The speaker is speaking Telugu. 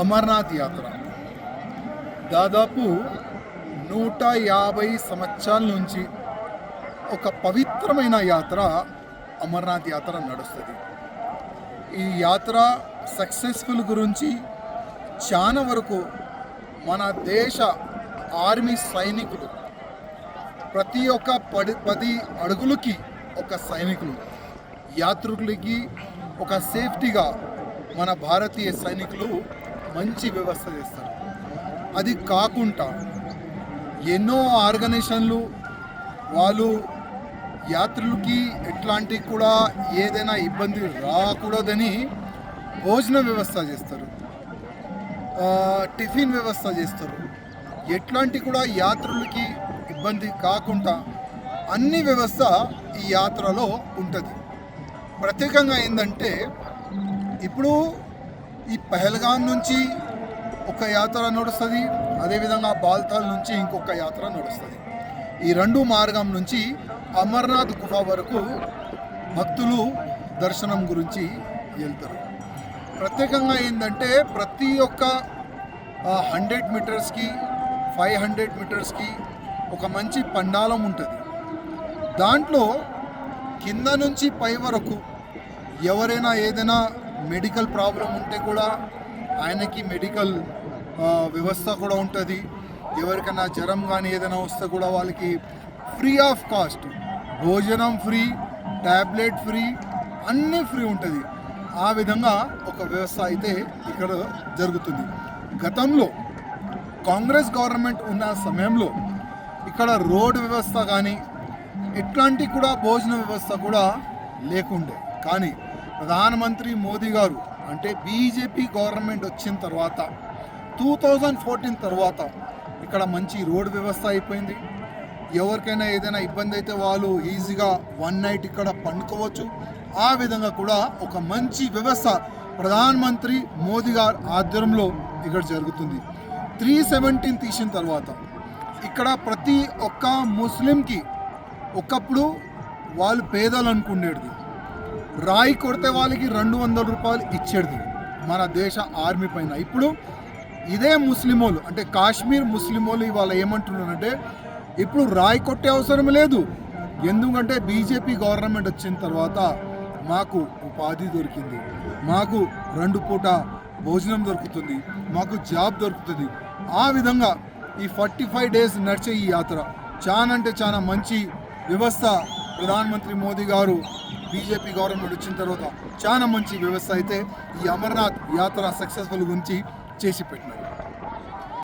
అమర్నాథ్ యాత్ర దాదాపు 150 సంవత్సరాల నుంచి ఒక పవిత్రమైన యాత్ర అమర్నాథ్ యాత్ర నడుస్తుంది. ఈ యాత్ర సక్సెస్ఫుల్ గురించి చాలా వరకు మన దేశ ఆర్మీ సైనికులు ప్రతి ఒక్క 10 అడుగులకి ఒక సైనికులు యాత్రికులకి ఒక సేఫ్టీగా మన భారతీయ సైనికులు మంచి వ్యవస్థ చేస్తారు. అది కాకుండా ఎన్నో ఆర్గనైజేషన్లు వాళ్ళు యాత్రులకి ఎట్లాంటి కూడా ఏదైనా ఇబ్బంది రాకూడదని భోజన వ్యవస్థ చేస్తారు, టిఫిన్ వ్యవస్థ చేస్తారు. ఎట్లాంటి కూడా యాత్రులకి ఇబ్బంది కాకుండా అన్ని వ్యవస్థ ఈ యాత్రలో ఉంటుంది. ప్రత్యేకంగా ఏంటంటే ఇప్పుడు ఈ పహల్గామ్ నుంచి ఒక యాత్ర నడుస్తుంది, అదేవిధంగా బాల్తాల్ నుంచి ఇంకొక యాత్ర నడుస్తుంది. ఈ 2 మార్గం నుంచి అమర్నాథ్ గుహ వరకు భక్తులు దర్శనం గురించి వెళ్తారు. ప్రత్యేకంగా ఏంటంటే ప్రతి ఒక్క 100 మీటర్స్కి 500 మీటర్స్కి ఒక మంచి పండాలం ఉంటుంది. దాంట్లో కింద నుంచి పై వరకు ఎవరైనా ఏదైనా మెడికల్ ప్రాబ్లం ఉంటే కూడా ఆయనకి మెడికల్ వ్యవస్థ కూడా ఉంటుంది. ఎవరికైనా జ్వరం కానీ ఏదైనా వస్తే కూడా వాళ్ళకి ఫ్రీ ఆఫ్ కాస్ట్ భోజనం ఫ్రీ, ట్యాబ్లెట్ ఫ్రీ, అన్నీ ఫ్రీ ఉంటుంది. ఆ విధంగా ఒక వ్యవస్థ అయితే ఇక్కడ జరుగుతుంది. గతంలో కాంగ్రెస్ గవర్నమెంట్ ఉన్న సమయంలో ఇక్కడ రోడ్ వ్యవస్థ కానీ ఎట్లాంటి కూడా భోజన వ్యవస్థ కూడా లేకుండే. కానీ ప్రధానమంత్రి మోదీ గారు అంటే బీజేపీ గవర్నమెంట్ వచ్చిన తర్వాత 2014 తర్వాత ఇక్కడ మంచి రోడ్ వ్యవస్థ అయిపోయింది. ఎవరికైనా ఏదైనా ఇబ్బంది అయితే వాళ్ళు ఈజీగా 1 నైట్ ఇక్కడ పండుకోవచ్చు. ఆ విధంగా కూడా ఒక మంచి వ్యవస్థ ప్రధానమంత్రి మోదీ గారి ఆధ్వర్యంలో ఇక్కడ జరుగుతుంది. 317 తీసిన తర్వాత ఇక్కడ ప్రతి ఒక్క ముస్లింకి ఒకప్పుడు వాళ్ళు పేదలు అనుకునేది, రాయి కొడితే వాళ్ళకి 200 రూపాయలు ఇచ్చేది మన దేశ ఆర్మీ పైన. ఇప్పుడు ఇదే ముస్లిమోలు అంటే కాశ్మీర్ ముస్లిమోలు ఇవాళ ఏమంటున్నారంటే ఇప్పుడు రాయి కొట్టే అవసరం లేదు, ఎందుకంటే బీజేపీ గవర్నమెంట్ వచ్చిన తర్వాత మాకు ఉపాధి దొరికింది, మాకు 2 పూట భోజనం దొరుకుతుంది, మాకు జాబ్ దొరుకుతుంది. ఆ విధంగా ఈ 45 డేస్ నడిచే ఈ యాత్ర చాలా అంటే చాలా మంచి వ్యవస్థ. ప్రధానమంత్రి మోదీ గారు బీజేపీ గవర్నమెంట్ వచ్చిన తర్వాత చాలా మంచి వ్యవస్థ అయితే ఈ అమర్నాథ్ యాత్ర సక్సెస్ఫుల్ గురించి చేసి పెట్టినారు.